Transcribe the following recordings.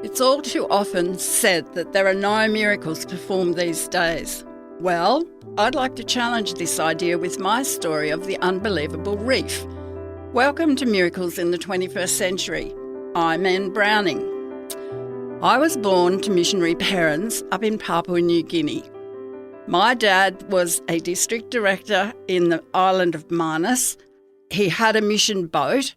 It's all too often said that there are no miracles performed these days. Well, I'd like to challenge this idea with my story of the unbelievable reef. Welcome to Miracles in the 21st Century. I'm Anne Browning. I was born to missionary parents up in Papua New Guinea. My dad was a district director in the island of Manus. He had a mission boat.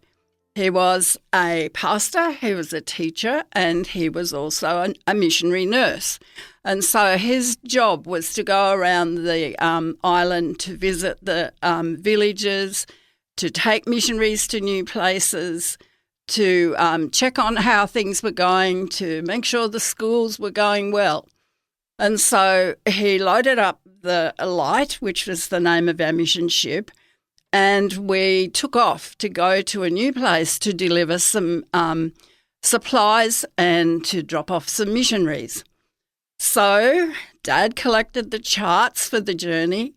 He was a pastor, he was a teacher, and he was also a missionary nurse. And so his job was to go around the island to visit the villages, to take missionaries to new places, to check on how things were going, to make sure the schools were going well. And so he loaded up the Light, which was the name of our mission ship, and we took off to go to a new place to deliver some supplies and to drop off some missionaries. So Dad collected the charts for the journey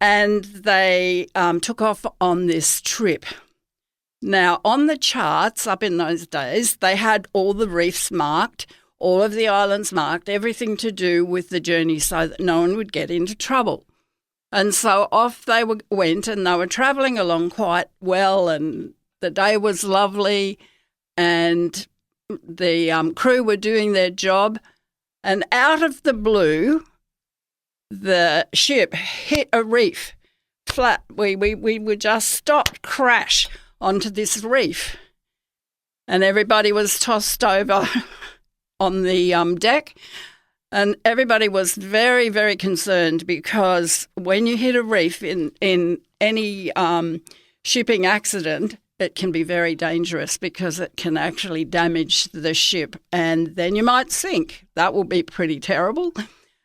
and they took off on this trip. Now, on the charts up in those days, they had all the reefs marked, all of the islands marked, everything to do with the journey so that no one would get into trouble. And so off they went, and they were travelling along quite well, and the day was lovely, and the crew were doing their job. And out of the blue, the ship hit a reef flat. We were just stopped, crash onto this reef, and everybody was tossed over on the deck. And everybody was very, very concerned because when you hit a reef in any shipping accident, it can be very dangerous because it can actually damage the ship and then you might sink. That will be pretty terrible.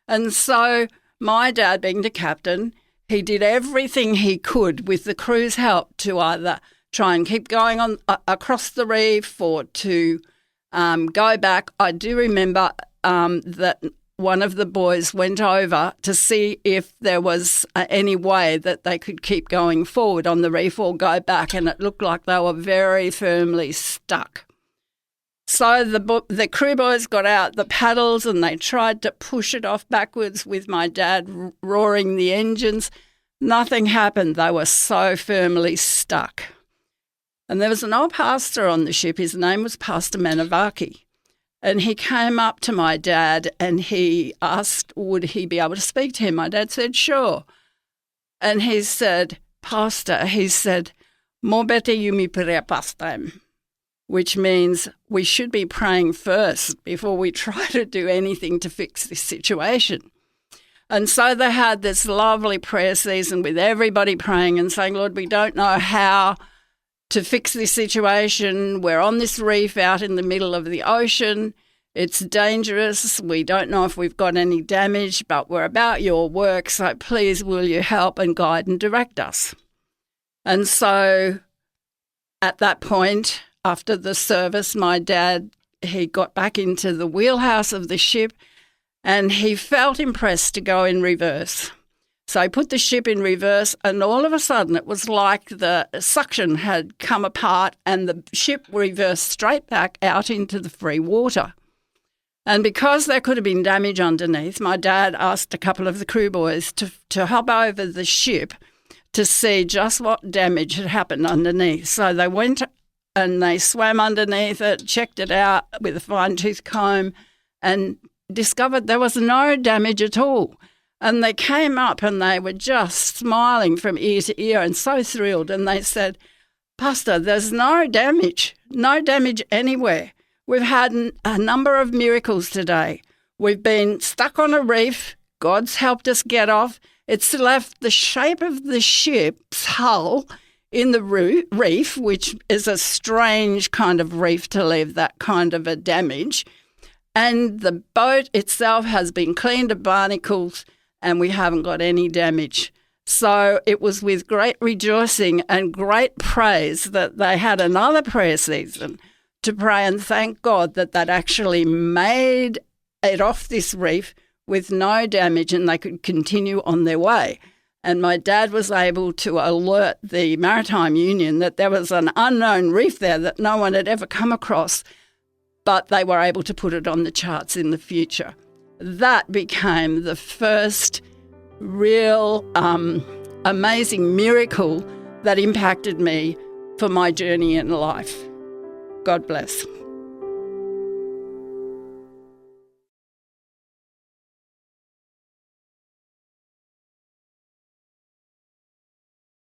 And so my dad, being the captain, he did everything he could with the crew's help to either try and keep going on across the reef or to go back. I do remember that one of the boys went over to see if there was any way that they could keep going forward on the reef or go back, and it looked like they were very firmly stuck. So the crew boys got out the paddles and they tried to push it off backwards with my dad roaring the engines. Nothing happened. They were so firmly stuck. And there was an old pastor on the ship. His name was Pastor Manavaki. And he came up to my dad and he asked, would he be able to speak to him? My dad said, sure. And he said, Pastor, he said, "Mo bete yumi pere pastam," which means we should be praying first before we try to do anything to fix this situation. And so they had this lovely prayer season with everybody praying and saying, Lord, we don't know how to fix this situation. We're on this reef out in the middle of the ocean. It's dangerous. We don't know if we've got any damage, but we're about your work, so please will you help and guide and direct us. And so at that point, after the service, my dad, he got back into the wheelhouse of the ship and he felt impressed to go in reverse. So he put the ship in reverse and all of a sudden it was like the suction had come apart and the ship reversed straight back out into the free water. And because there could have been damage underneath, my dad asked a couple of the crew boys to hop over the ship to see just what damage had happened underneath. So they went and they swam underneath it, checked it out with a fine-tooth comb and discovered there was no damage at all. And they came up and they were just smiling from ear to ear and so thrilled. And they said, Pastor, there's no damage anywhere. We've had a number of miracles today. We've been stuck on a reef. God's helped us get off. It's left the shape of the ship's hull in the reef, which is a strange kind of reef to leave that kind of a damage. And the boat itself has been cleaned of barnacles and we haven't got any damage. So it was with great rejoicing and great praise that they had another prayer season to pray and thank God that actually made it off this reef with no damage and they could continue on their way. And my dad was able to alert the Maritime Union that there was an unknown reef there that no one had ever come across. but they were able to put it on the charts in the future. That became the first real amazing miracle that impacted me for my journey in life. God bless.